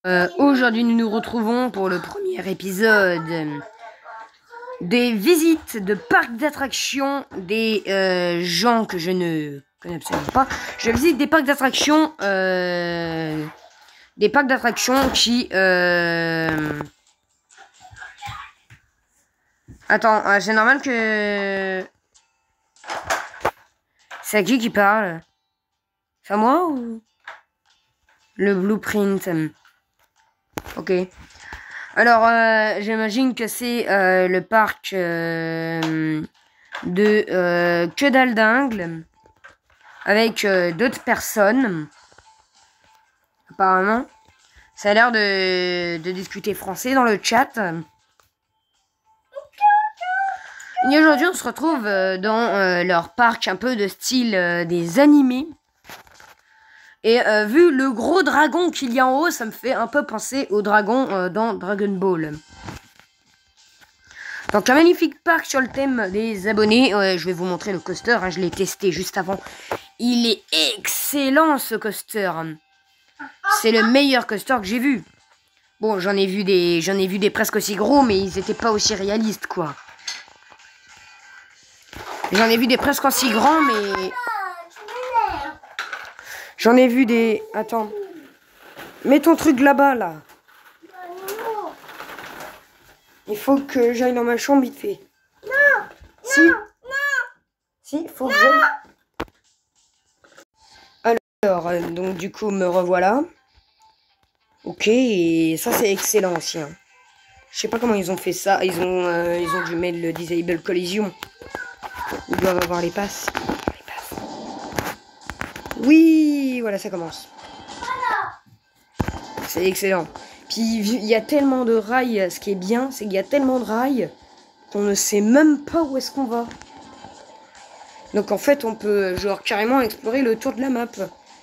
Aujourd'hui, nous nous retrouvons pour le premier épisode des visites de parcs d'attractions des gens que je ne connais absolument pas. Je visite des parcs d'attractions, qui... Attends, c'est normal que... C'est à qui parle? C'est à moi ou... Le blueprint. Ok. Alors, j'imagine que c'est le parc de Que dalle dingue avec d'autres personnes. Apparemment. Ça a l'air de discuter français dans le chat. Et aujourd'hui, on se retrouve dans leur parc un peu de style des animés. Et vu le gros dragon qu'il y a en haut, ça me fait un peu penser au dragon dans Dragon Ball. Donc un magnifique parc sur le thème des abonnés. Je vais vous montrer le coaster, hein, je l'ai testé juste avant. Il est excellent ce coaster. C'est le meilleur coaster que j'ai vu. Bon, j'en ai vu des presque aussi gros, mais ils étaient pas aussi réalistes, quoi. J'en ai vu des presque aussi grands, mais... J'en ai vu des... Attends. Mets ton truc là-bas, là. Il faut que j'aille dans ma chambre vite fait. Non. Si. Non. Si, faut que j'aille. Alors, donc du coup, me revoilà. Ok, et ça c'est excellent aussi. Hein. Je sais pas comment ils ont fait ça. Ils ont dû mettre le Disable Collision. Ils doivent avoir les passes. Oui, voilà, ça commence. C'est excellent. Puis il y a tellement de rails. Ce qui est bien, c'est qu'il y a tellement de rails qu'on ne sait même pas où est-ce qu'on va. Donc en fait, on peut genre carrément explorer le tour de la map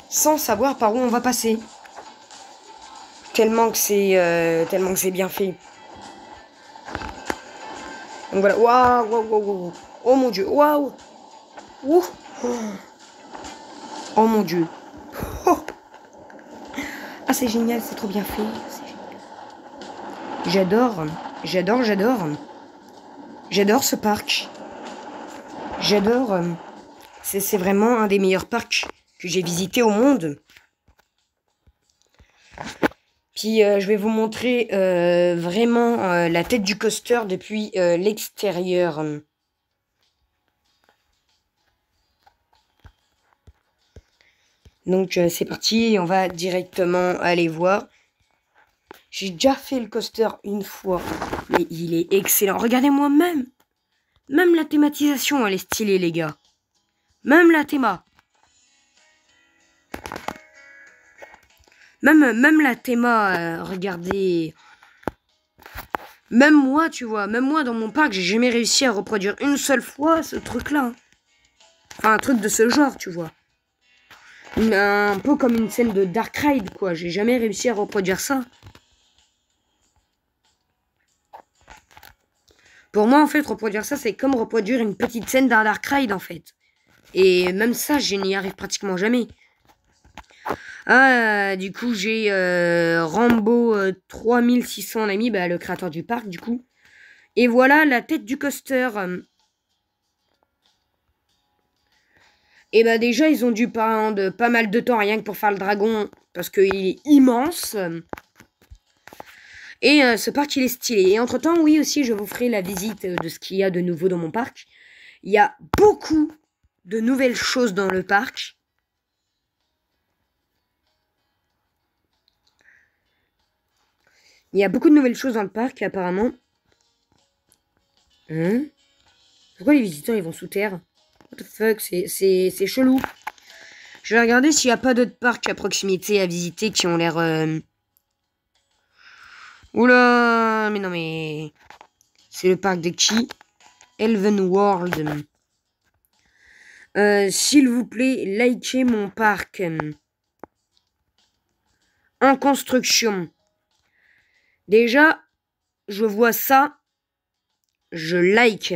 sans savoir par où on va passer. Tellement que c'est bien fait. Donc voilà. Waouh, waouh, waouh, waouh. Oh mon dieu, waouh. Oh. Oh mon dieu. Oh. Ah, c'est génial, c'est trop bien fait. J'adore. J'adore, j'adore. J'adore ce parc. J'adore. C'est vraiment un des meilleurs parcs que j'ai visité au monde. Puis je vais vous montrer vraiment la tête du coaster depuis l'extérieur. Donc c'est parti, on va directement aller voir. J'ai déjà fait le coaster une fois, mais il est excellent. Regardez-moi même. Même la thématisation, elle est stylée, les gars. Même la théma. Même la théma, regardez. Même moi, tu vois, même moi dans mon parc, j'ai jamais réussi à reproduire une seule fois ce truc-là. Enfin, un truc de ce genre, tu vois. Un peu comme une scène de Dark Ride, quoi. J'ai jamais réussi à reproduire ça. Pour moi, en fait, reproduire ça, c'est comme reproduire une petite scène d'un Dark Ride, en fait. Et même ça, je n'y arrive pratiquement jamais. Ah, du coup, j'ai Rambo 3600 en ami, bah, le créateur du parc, du coup. Et voilà la tête du coaster. Et bah déjà, ils ont dû prendre pas mal de temps rien que pour faire le dragon, parce qu'il est immense. Et ce parc, il est stylé. Et entre-temps, oui, aussi, je vous ferai la visite de ce qu'il y a de nouveau dans mon parc. Il y a beaucoup de nouvelles choses dans le parc. Il y a beaucoup de nouvelles choses dans le parc, apparemment. Pourquoi les visiteurs, ils vont sous terre? What the fuck, c'est chelou. Je vais regarder s'il n'y a pas d'autres parcs à proximité à visiter qui ont l'air... Oula, mais non, mais... C'est le parc de qui? Elven World. S'il vous plaît, likez mon parc. En construction. Déjà, je vois ça. Je like.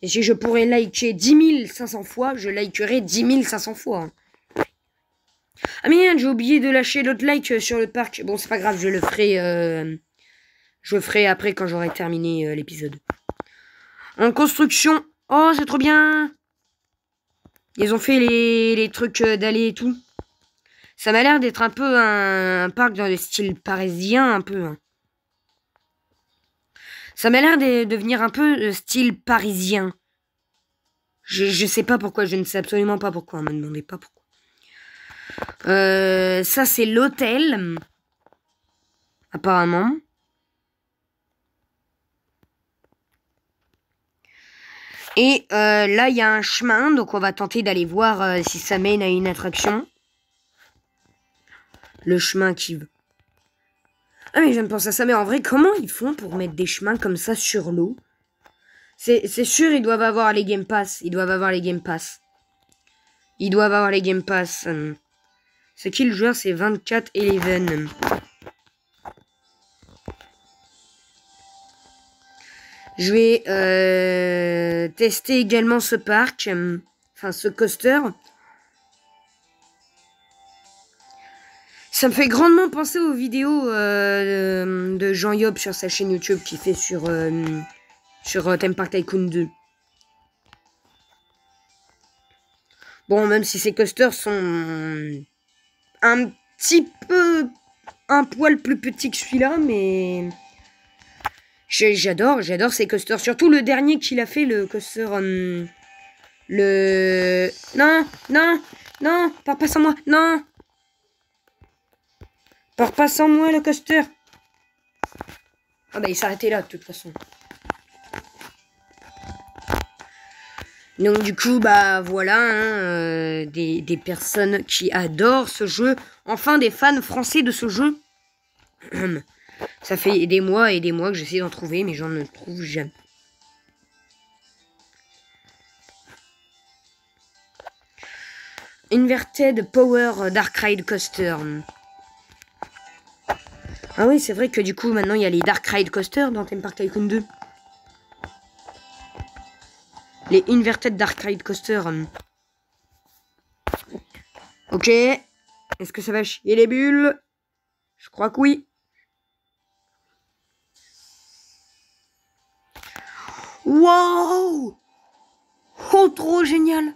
Et si je pourrais liker 10 500 fois, je likerais 10 500 fois. Ah merde, j'ai oublié de lâcher l'autre like sur le parc. Bon, c'est pas grave, je le ferai après quand j'aurai terminé l'épisode. En construction. Oh, c'est trop bien. Ils ont fait les trucs d'aller et tout. Ça m'a l'air d'être un peu un parc dans le style parisien, un peu. Hein. Ça m'a l'air de devenir un peu style parisien. Je sais pas pourquoi, je ne sais absolument pas pourquoi. Me demandez pas pourquoi. Ça, c'est l'hôtel. Apparemment. Et là, il y a un chemin, donc on va tenter d'aller voir si ça mène à une attraction. Le chemin qui veut. Ah mais je viens de penser à ça, mais en vrai, comment ils font pour mettre des chemins comme ça sur l'eau? C'est sûr, ils doivent avoir les Game Pass. Ils doivent avoir les Game Pass. Ils doivent avoir les Game Pass. C'est qui le joueur? C'est 24-11. Je vais tester également ce parc. Enfin, ce coaster. Ça me fait grandement penser aux vidéos de Jean Yob sur sa chaîne YouTube qui fait sur Theme Park Tycoon 2. Bon, même si ces coasters sont un petit peu un poil plus petits que celui-là, mais j'adore ces coasters. Surtout le dernier qu'il a fait, le coaster... Non, pars pas sans moi, non. Pars pas sans moi, le coaster. Ah bah il s'arrêtait là de toute façon. Donc du coup bah voilà hein, des personnes qui adorent ce jeu. Enfin des fans français de ce jeu. Ça fait des mois et des mois que j'essaie d'en trouver mais j'en ne trouve jamais. Inverted Power Dark Ride Coaster. Ah oui, c'est vrai que du coup, maintenant, il y a les Dark Ride Coaster dans Theme Park Tycoon 2. Les Inverted Dark Ride Coaster. Ok. Est-ce que ça va chier les bulles? Je crois que oui. Wow! Oh, trop génial!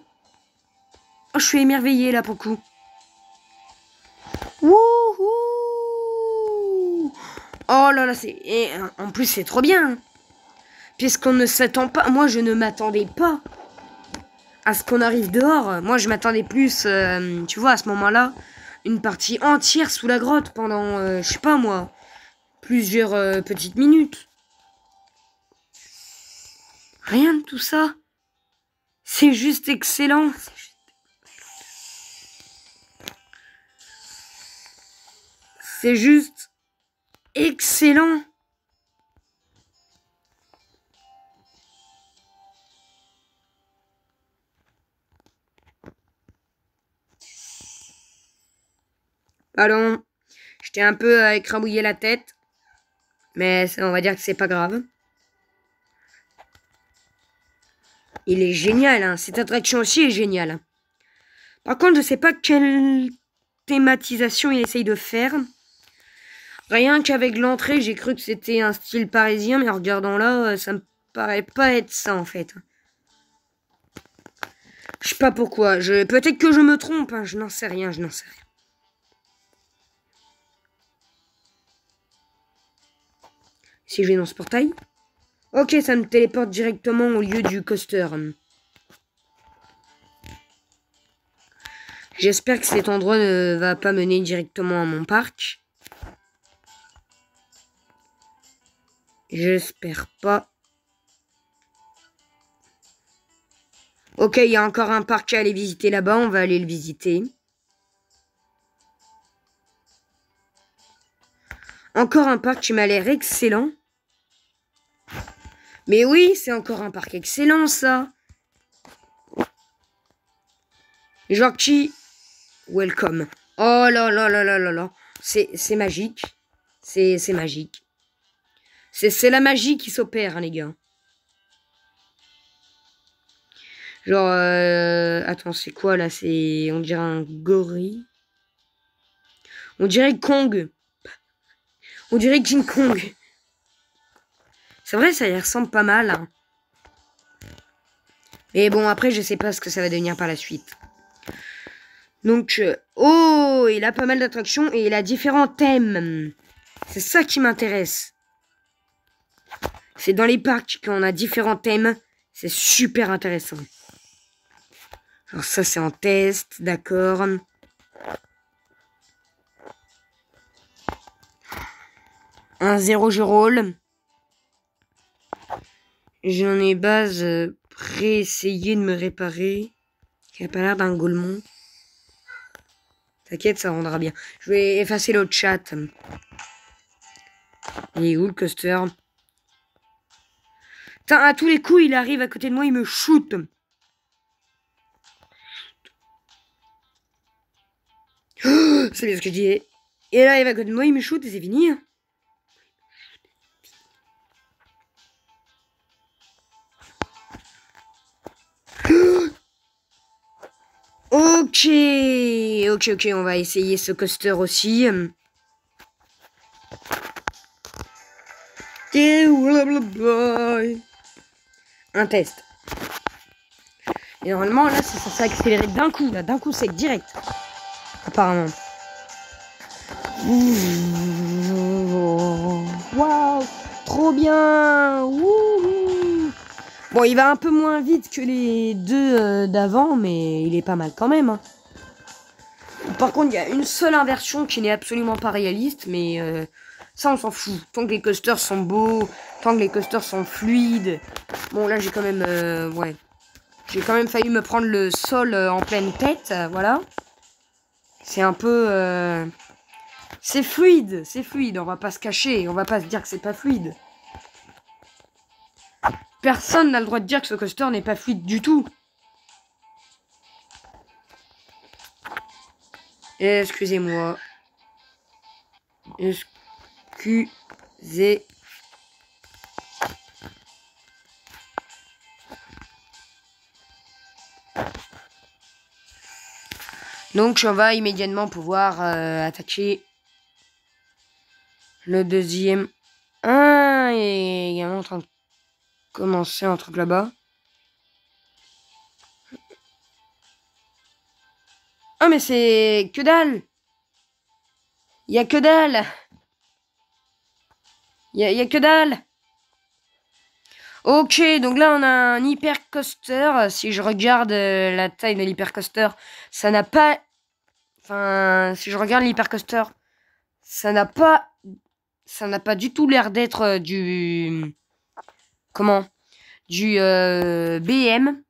Oh, je suis émerveillé là pour le coup. Wouhou! Oh là là, c'est... Et en plus, c'est trop bien. Puisqu'on ne s'attend pas... Moi, je ne m'attendais pas à ce qu'on arrive dehors. Moi, je m'attendais plus, tu vois, à ce moment-là, une partie entière sous la grotte pendant, je sais pas moi, plusieurs petites minutes. Rien de tout ça. C'est juste excellent. C'est juste excellent. Pardon, j'étais un peu à écrabouiller la tête. Mais on va dire que c'est pas grave. Il est génial, hein. Cette attraction aussi est géniale. Par contre, je sais pas quelle thématisation il essaye de faire. Rien qu'avec l'entrée, j'ai cru que c'était un style parisien, mais en regardant là, ça me paraît pas être ça en fait. Je sais pas pourquoi. Peut-être que je me trompe, hein. Je n'en sais rien, je n'en sais rien. Si je vais dans ce portail. Ok, ça me téléporte directement au lieu du coaster. J'espère que cet endroit ne va pas mener directement à mon parc. J'espère pas. Ok, il y a encore un parc à aller visiter là-bas. On va aller le visiter. Encore un parc qui m'a l'air excellent. Mais oui, c'est encore un parc excellent, ça. Genre qui... Welcome. Oh là là là là là là. C'est magique. C'est magique. C'est la magie qui s'opère, hein, les gars. Genre... Attends, c'est quoi, là? C'est... On dirait un gorille. On dirait Kong. On dirait King Kong. C'est vrai, ça y ressemble pas mal. Hein. Mais bon, après, je sais pas ce que ça va devenir par la suite. Donc, oh, il a pas mal d'attractions et il a différents thèmes. C'est ça qui m'intéresse. C'est dans les parcs qu'on a différents thèmes. C'est super intéressant. Alors ça, c'est en test, d'accord. Un 0 jeu rôle. J'en ai base pré-essayé de me réparer. Qui a pas l'air d'un golemon. T'inquiète, ça rendra bien. Je vais effacer l'autre chat. Il est où le coaster? Putain, à tous les coups, il arrive à côté de moi, il me shoot. Oh, c'est bien ce que je dis. Et là, il va à côté de moi, il me shoot et c'est fini. Ok, ok, on va essayer ce coaster aussi. Un test. Et normalement, là, c'est censé accélérer d'un coup, là, d'un coup sec, direct. Apparemment. Waouh, trop bien. Wouhou. Bon, il va un peu moins vite que les deux d'avant, mais il est pas mal quand même. Hein. Par contre, il y a une seule inversion qui n'est absolument pas réaliste, mais ça, on s'en fout. Tant que les coasters sont beaux, tant que les coasters sont fluides. Bon, là, j'ai quand même... ouais. J'ai quand même failli me prendre le sol en pleine tête, voilà. C'est un peu... c'est fluide, on va pas se cacher, on va pas se dire que c'est pas fluide. Personne n'a le droit de dire que ce coaster n'est pas fluide du tout. Excusez-moi. Excusez. Donc on va immédiatement pouvoir attaquer le deuxième. Ah, il est également en train de commencer un truc là-bas. Ah mais c'est que dalle. Il y a que dalle. Il y a que dalle. Ok, donc là on a un hyper coaster. Si je regarde la taille de l'hyper coaster, ça n'a pas... Enfin, si je regarde l'hyper coaster, ça n'a pas du tout l'air d'être du... Comment? Du BM.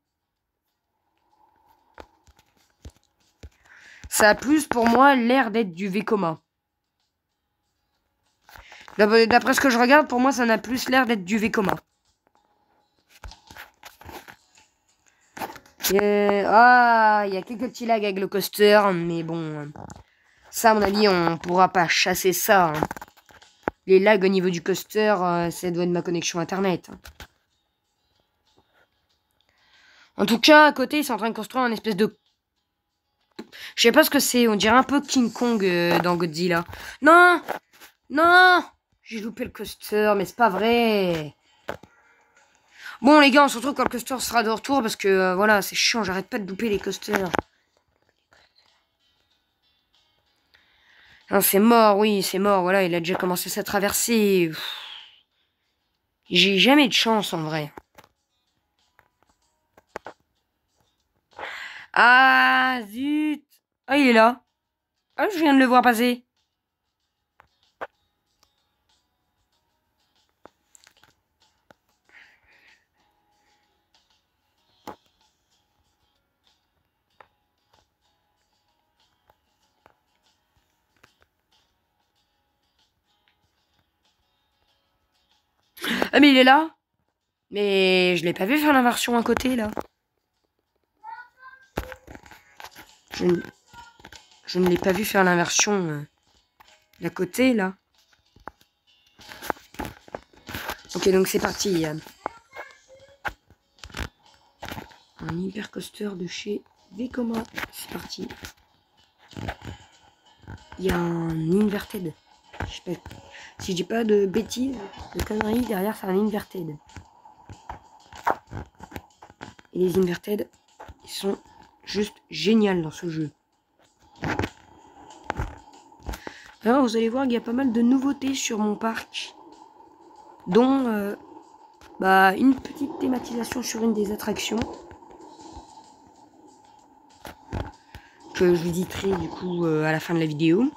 Ça a plus pour moi l'air d'être du Vekoma. D'après ce que je regarde, pour moi ça n'a plus l'air d'être du Vekoma. Ah, il y a quelques petits lags avec le coaster, mais bon, ça à mon avis on pourra pas chasser ça. Hein. Les lags au niveau du coaster, ça doit être ma connexion internet. En tout cas, à côté, ils sont en train de construire un espèce de... Je sais pas ce que c'est, on dirait un peu King Kong dans Godzilla. Non! Non! J'ai loupé le coaster, mais c'est pas vrai. Bon les gars, on se retrouve quand le coaster sera de retour parce que voilà, c'est chiant, j'arrête pas de louper les coasters. C'est mort, oui, c'est mort, voilà, il a déjà commencé sa traversée. J'ai jamais de chance en vrai. Ah, zut! Ah, il est là. Ah, je viens de le voir passer. Ah, mais il est là. Mais je l'ai pas vu faire l'inversion à côté, là. Je ne l'ai pas vu faire l'inversion d'à côté, là. Ok, donc c'est parti. Un hyper coaster de chez Vekoma. C'est parti. il y a un inverted. Je sais pas, si je dis pas de bêtises, de conneries, derrière c'est un inverted. Et les inverted, ils sont juste géniaux dans ce jeu. Alors vous allez voir qu'il y a pas mal de nouveautés sur mon parc, dont une petite thématisation sur une des attractions que je visiterai du coup à la fin de la vidéo.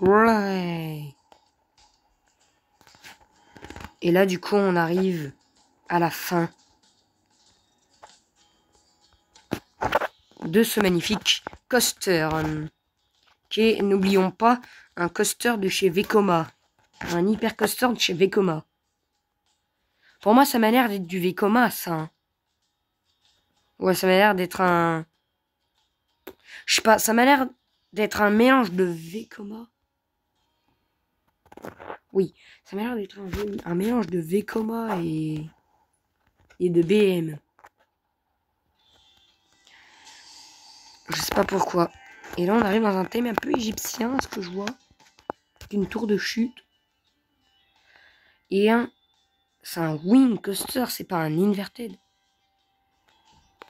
Ouais. Et là du coup on arrive à la fin de ce magnifique coaster, qui est, n'oublions pas, un coaster de chez Vekoma. Un hyper coaster de chez Vekoma. Pour moi ça m'a l'air d'être du Vekoma ça. Hein. Ouais, ça m'a l'air d'être un... Je sais pas, ça m'a l'air d'être un mélange de Vekoma. Oui, ça m'a l'air d'être un mélange de Vekoma et de BM. Je sais pas pourquoi. Et là, on arrive dans un thème un peu égyptien, ce que je vois. Une tour de chute. Et c'est un wing coaster, c'est pas un inverted.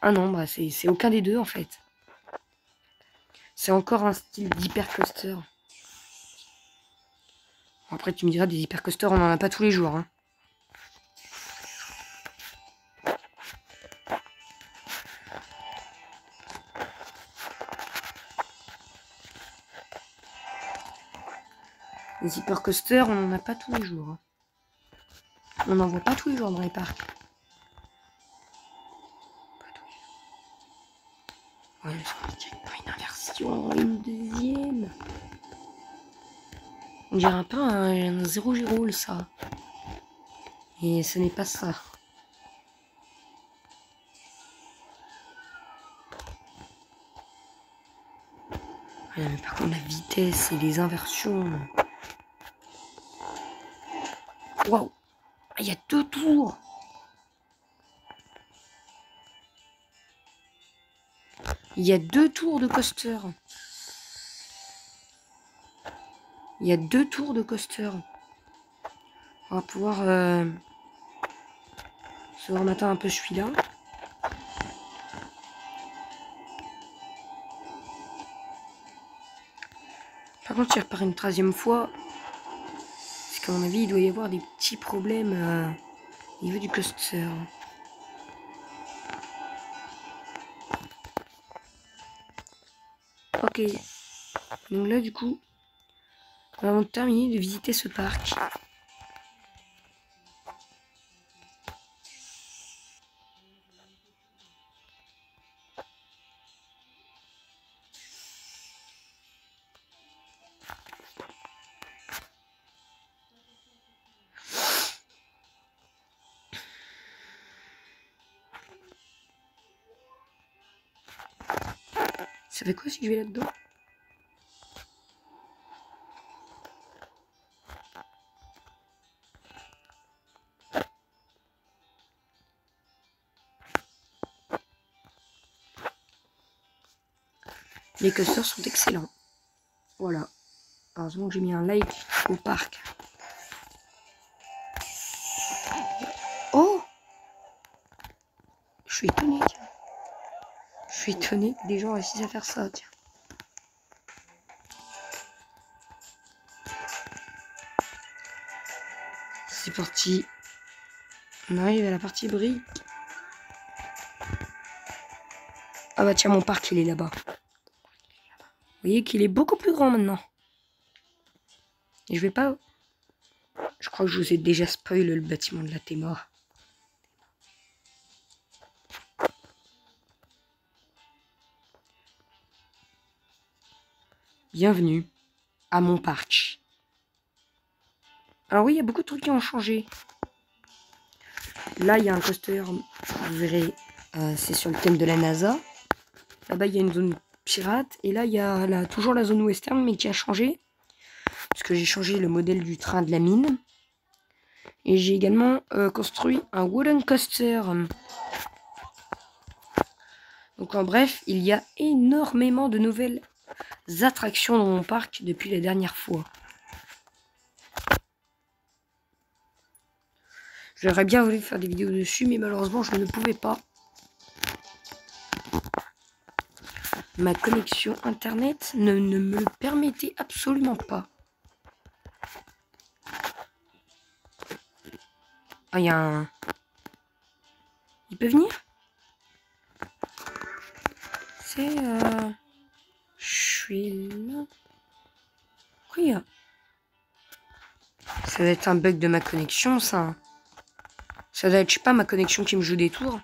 Ah non, bah c'est aucun des deux en fait. C'est encore un style d'hyper coaster. Après, tu me diras, des hyper coasters, on en a pas tous les jours. Hein. Les hyper coasters, on n'en a pas tous les jours. Hein. On n'en voit pas tous les jours dans les parcs. Ouais, une inversion, une deuxième. On dirait un peu un 0 ça. Et ce n'est pas ça. Ouais, mais par contre, la vitesse et les inversions. Waouh! Il y a 2 tours! Il y a 2 tours de coaster. Il y a 2 tours de coaster. On va pouvoir se remater un peu celui-là. Par contre, il repart une 3e fois. Parce qu'à mon avis, il doit y avoir des petits problèmes au niveau du coaster. Ok. Donc là, du coup, on va terminer de visiter ce parc. Ça fait quoi si je vais là-dedans? Les coasters sont excellents. Voilà. Heureusement que j'ai mis un like au parc. Oh! Je suis étonné, tiens. Je suis étonné que des gens réussissent à faire ça, tiens. C'est parti. On arrive à la partie brique. Ah bah tiens, mon parc, il est là-bas. Vous voyez qu'il est beaucoup plus grand maintenant. Et je vais pas... Je crois que je vous ai déjà spoilé le bâtiment de la Théma. Bienvenue à mon parc. Alors oui, il y a beaucoup de trucs qui ont changé. Là, il y a un coaster, vous verrez, c'est sur le thème de la NASA. Là-bas, il y a une zone pirate. Et là, il y a toujours la zone western, mais qui a changé. Parce que j'ai changé le modèle du train de la mine. Et j'ai également construit un wooden coaster. Donc en bref, il y a énormément de nouvelles attractions dans mon parc depuis la dernière fois. J'aurais bien voulu faire des vidéos dessus, mais malheureusement, je ne pouvais pas. Ma connexion internet ne me le permettait absolument pas. Ah, il y a un... Il peut venir? C'est... Je suis là. Pourquoi il y a... Ça doit être un bug de ma connexion, ça. Ça doit être, je sais pas, ma connexion qui me joue des tours.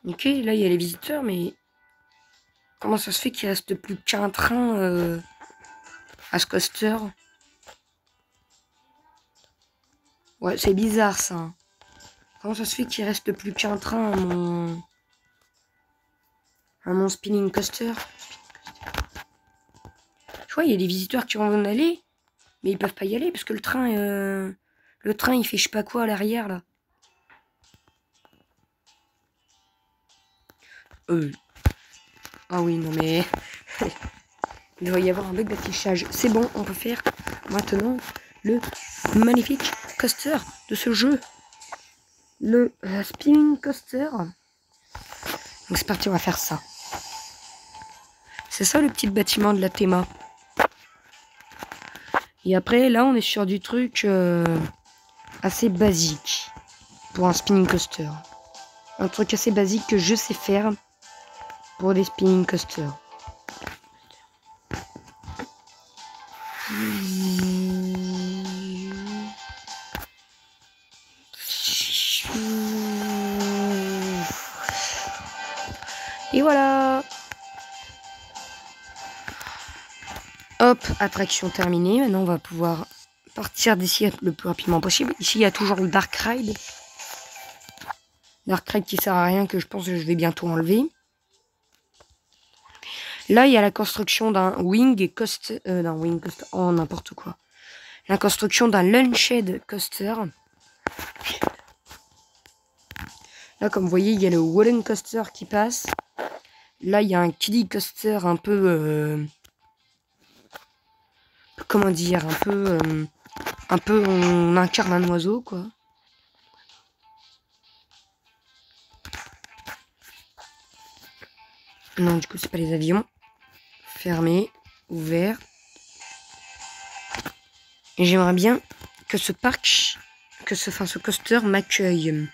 Ok, là, il y a les visiteurs, mais... Comment ça se fait qu'il reste plus qu'un train à ce coaster? Ouais, c'est bizarre, ça. Comment ça se fait qu'il reste plus qu'un train à mon spinning coaster? Je vois, il y a des visiteurs qui vont en aller, mais ils peuvent pas y aller parce que le train, il fait je sais pas quoi à l'arrière, là. Ah oui, non mais... Il doit y avoir un bug d'affichage. C'est bon, on peut faire maintenant le magnifique coaster de ce jeu. Le spinning coaster. Donc c'est parti, on va faire ça. C'est ça le petit bâtiment de la théma. Et après, là, on est sur du truc assez basique pour un spinning coaster. Un truc assez basique que je sais faire pour des spinning coasters. Et voilà. Hop, attraction terminée. Maintenant, on va pouvoir partir d'ici le plus rapidement possible. Ici, il y a toujours le Dark Ride. Dark Ride qui sert à rien, que je pense que je vais bientôt enlever. Là, il y a la construction d'un wing coaster. Oh, n'importe quoi. La construction d'un launched coaster. Là, comme vous voyez, il y a le wooden coaster qui passe. Là, il y a un kiddie coaster un peu... comment dire, un peu on incarne un oiseau, quoi. Non, du coup, c'est pas les avions. Fermé, ouvert. Et j'aimerais bien que ce parc, ce coaster m'accueille.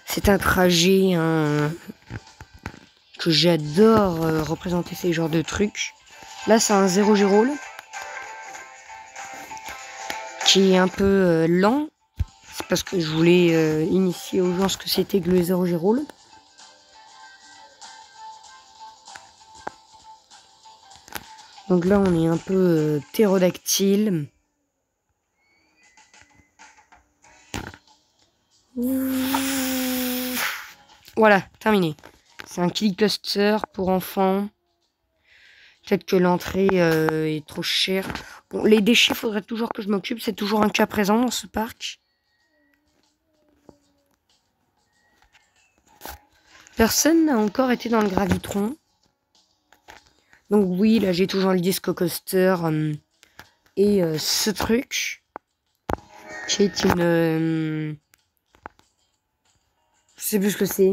C'est un trajet que j'adore représenter ces genres de trucs. Là, c'est un Zero G Roll qui est un peu lent. C'est parce que je voulais initier aux gens ce que c'était que le Zero G Roll. Donc là, on est un peu ptérodactyle. Voilà, terminé. C'est un kiddie cluster pour enfants. Peut-être que l'entrée est trop chère. Bon, les déchets, faudrait toujours que je m'occupe. C'est toujours un cas présent dans ce parc. Personne n'a encore été dans le gravitron. Donc oui, là j'ai toujours le disco coaster et ce truc qui est une... je sais plus ce que c'est.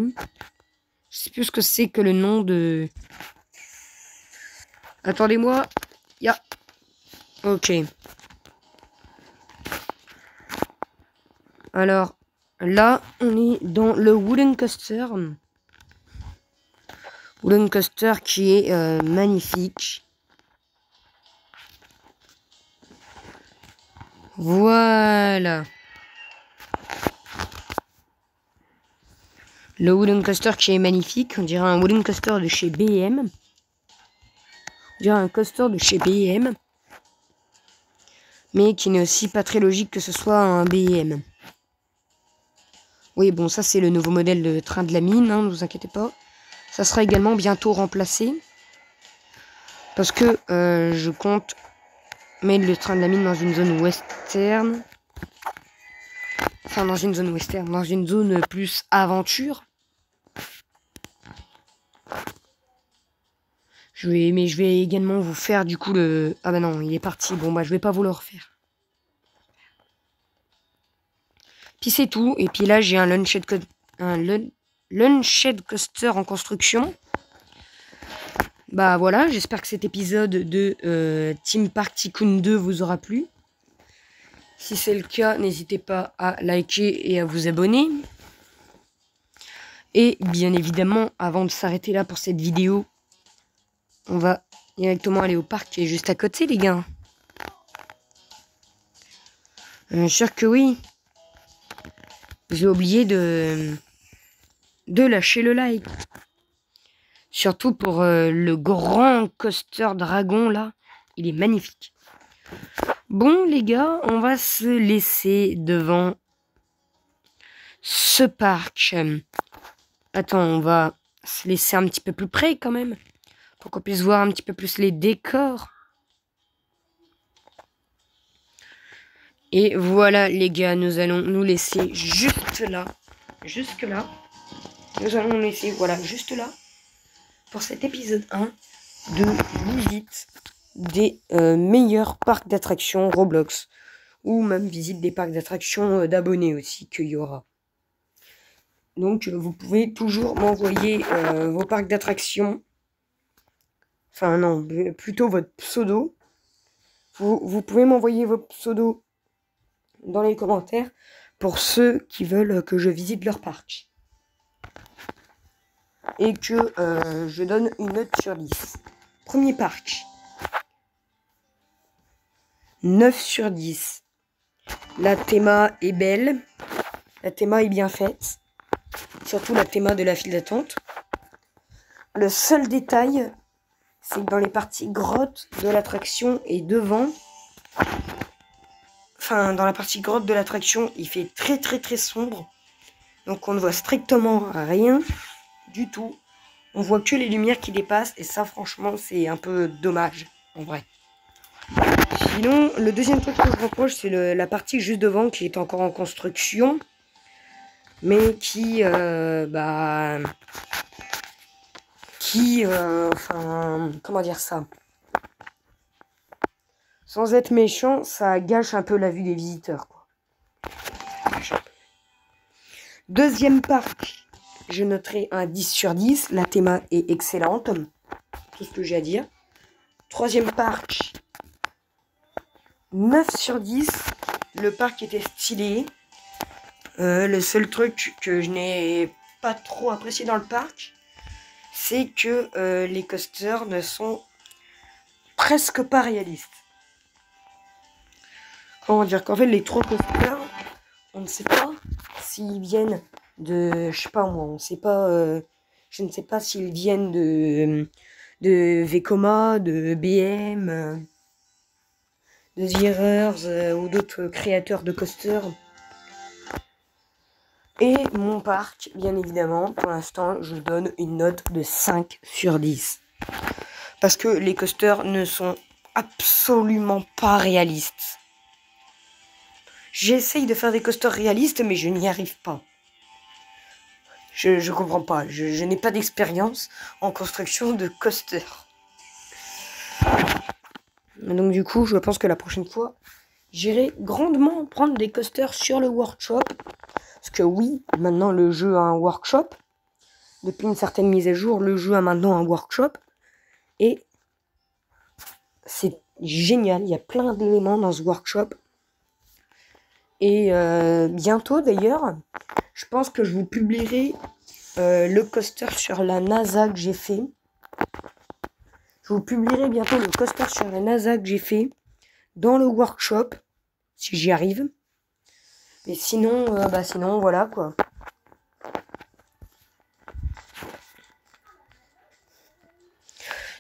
Je sais plus ce que c'est que le nom de... Attendez-moi. Ya. Ok. Alors, là, on est dans le wooden coaster. Wooden coaster qui est magnifique. Voilà. Le wooden coaster qui est magnifique. On dirait un wooden coaster de chez BM. On dirait un coaster de chez BM. Mais qui n'est aussi pas très logique que ce soit un BM. Oui, bon, ça c'est le nouveau modèle de train de la mine, hein, ne vous inquiétez pas. Ça sera également bientôt remplacé. Parce que je compte mettre le train de la mine dans une zone western. Enfin, dans une zone western, dans une zone plus aventure. Mais je vais également vous faire du coup le... Ah bah non, il est parti. Bon bah je vais pas vous le refaire. Puis c'est tout. Et puis là j'ai un Lunched Coaster en construction. Bah voilà, j'espère que cet épisode de Theme Park Tycoon 2 vous aura plu. Si c'est le cas, n'hésitez pas à liker et à vous abonner. Et bien évidemment, avant de s'arrêter là pour cette vidéo, on va directement aller au parc qui est juste à côté, les gars. Sûr que oui. J'ai oublié de lâcher le like. Surtout pour le grand coaster dragon, là. Il est magnifique. Bon, les gars, on va se laisser devant ce parc. Attends, on va se laisser un petit peu plus près, quand même. Pour qu'on puisse voir un petit peu plus les décors. Et voilà, les gars, nous allons nous laisser juste là. Jusque là. Nous allons nous laisser, voilà, juste là. Pour cet épisode 1 de visite des meilleurs parcs d'attractions Roblox. Ou même visite des parcs d'attractions d'abonnés aussi qu'il y aura. Donc, vous pouvez toujours m'envoyer vos parcs d'attractions. Enfin, non, plutôt votre pseudo. Vous pouvez m'envoyer vos pseudos dans les commentaires pour ceux qui veulent que je visite leur parc. Et que je donne une note sur 10. Premier parc. 9 sur 10. La théma est belle. La théma est bien faite. Surtout la théma de la file d'attente. Le seul détail, c'est que dans les parties grottes de l'attraction et devant, enfin dans la partie grotte de l'attraction, il fait très très très sombre. Donc on ne voit strictement rien du tout. On voit que les lumières qui dépassent et ça franchement c'est un peu dommage en vrai. Sinon le deuxième truc que je reproche c'est la partie juste devant qui est encore en construction. Mais qui enfin, comment dire ça? Sans être méchant, ça gâche un peu la vue des visiteurs, quoi. Deuxième parc, je noterai un 10 sur 10. La théma est excellente. Tout ce que j'ai à dire. Troisième parc, 9 sur 10. Le parc était stylé. Le seul truc que je n'ai pas trop apprécié dans le parc, c'est que les coasters ne sont presque pas réalistes. Comment dire qu'en fait les trois coasters, on ne sait pas s'ils viennent de, je sais pas moi, on sait pas, je ne sais pas s'ils viennent de Vekoma, de BM, de Zierers ou d'autres créateurs de coasters. Et mon parc, bien évidemment, pour l'instant, je donne une note de 5 sur 10. Parce que les coasters ne sont absolument pas réalistes. J'essaye de faire des coasters réalistes, mais je n'y arrive pas. Je comprends pas. Je n'ai pas d'expérience en construction de coasters. Donc du coup, je pense que la prochaine fois, j'irai grandement prendre des coasters sur le workshop. Parce que oui, maintenant le jeu a un workshop. Depuis une certaine mise à jour, le jeu a maintenant un workshop. Et c'est génial, il y a plein d'éléments dans ce workshop. Et bientôt d'ailleurs, je pense que je vous publierai le coaster sur la NASA que j'ai fait. Je vous publierai bientôt le coaster sur la NASA que j'ai fait dans le workshop, si j'y arrive. Et sinon, sinon, voilà quoi.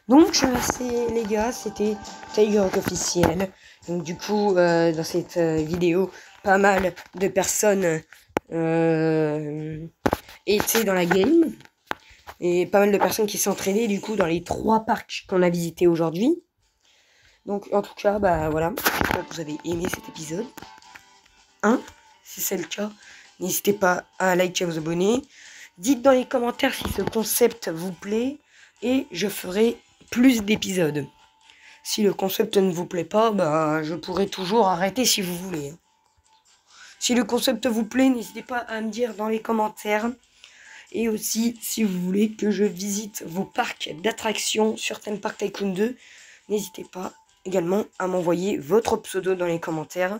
Donc, les gars, c'était Tiger Rock officiel. Donc, du coup, dans cette vidéo, pas mal de personnes étaient dans la game. Et pas mal de personnes qui s'entraînaient du coup dans les 3 parcs qu'on a visités aujourd'hui. Donc en tout cas, bah voilà, j'espère que vous avez aimé cet épisode. Si c'est le cas, n'hésitez pas à liker et à vous abonner. Dites dans les commentaires si ce concept vous plaît et je ferai plus d'épisodes. Si le concept ne vous plaît pas, bah je pourrai toujours arrêter si vous voulez. Si le concept vous plaît, n'hésitez pas à me dire dans les commentaires. Et aussi, si vous voulez que je visite vos parcs d'attractions sur Theme Park Tycoon 2, n'hésitez pas également à m'envoyer votre pseudo dans les commentaires.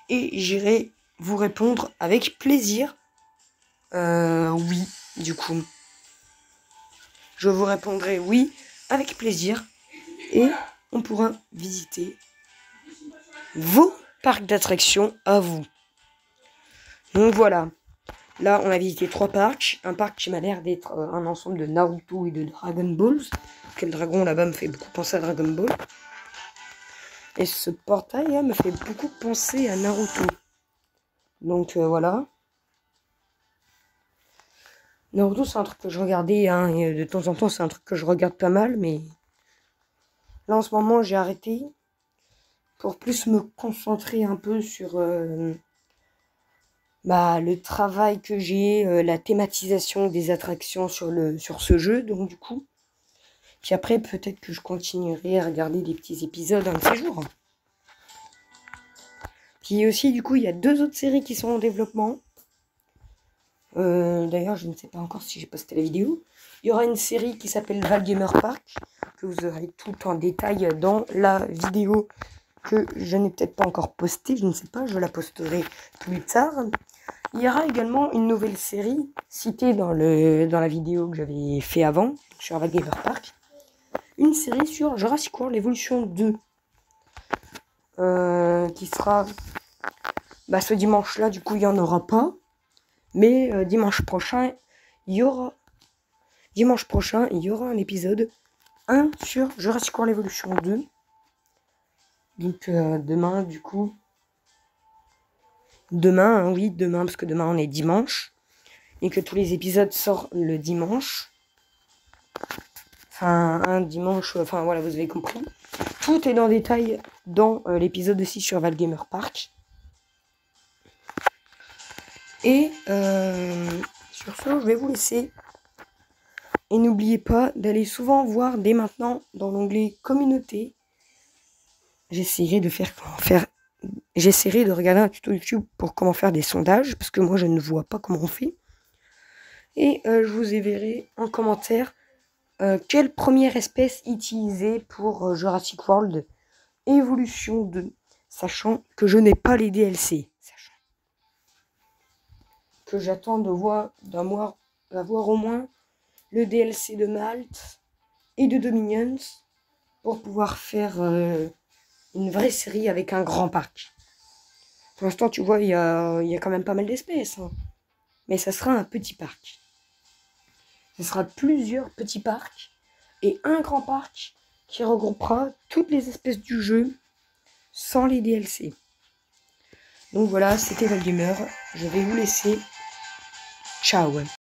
Et j'irai vous répondre avec plaisir. Oui, du coup. Je vous répondrai oui, avec plaisir. Et on pourra visiter vos parcs d'attractions à vous. Donc voilà. Là, on a visité 3 parcs. Un parc qui m'a l'air d'être un ensemble de Naruto et de Dragon Balls. Quel dragon là-bas me fait beaucoup penser à Dragon Ball. Et ce portail là me fait beaucoup penser à Naruto. Donc voilà. Naruto, c'est un truc que je regardais, hein, et de temps en temps, c'est un truc que je regarde pas mal, mais là en ce moment, j'ai arrêté pour plus me concentrer un peu sur le travail que j'ai, la thématisation des attractions sur ce jeu, donc du coup. Puis après, peut-être que je continuerai à regarder des petits épisodes un de ces jours. Puis aussi, du coup, il y a 2 autres séries qui sont en développement. D'ailleurs, je ne sais pas encore si j'ai posté la vidéo. Il y aura une série qui s'appelle Valgamer Park, que vous aurez tout en détail dans la vidéo que je n'ai peut-être pas encore postée. Je ne sais pas, je la posterai plus tard. Il y aura également une nouvelle série citée dans la vidéo que j'avais fait avant, sur Valgamer Park. Une série sur Jurassic World Evolution 2. Qui sera... ce dimanche-là, du coup, il n'y en aura pas. Mais dimanche prochain, il y aura un épisode 1 sur Jurassic World Evolution 2. Donc demain, du coup... Demain, oui, demain, parce que demain, on est dimanche. Et que tous les épisodes sortent le dimanche. Enfin, un dimanche... Enfin, voilà, vous avez compris. Tout est dans le détail dans l'épisode aussi sur Valgamer Park. Et sur ce, je vais vous laisser. Et n'oubliez pas d'aller souvent voir dès maintenant dans l'onglet communauté. J'essaierai de regarder un tuto YouTube pour comment faire des sondages, parce que moi je ne vois pas comment on fait. Et je vous verrai en commentaire quelle première espèce utiliser pour Jurassic World Evolution 2, sachant que je n'ai pas les DLC, sachant que j'attends d'avoir au moins le DLC de Malte et de Dominions pour pouvoir faire une vraie série avec un grand parc. Pour l'instant, tu vois, il y a quand même pas mal d'espèces, hein. Mais ça sera un petit parc. Ce sera plusieurs petits parcs et un grand parc qui regroupera toutes les espèces du jeu sans les DLC. Donc voilà, c'était Valgamer. Je vais vous laisser. Ciao.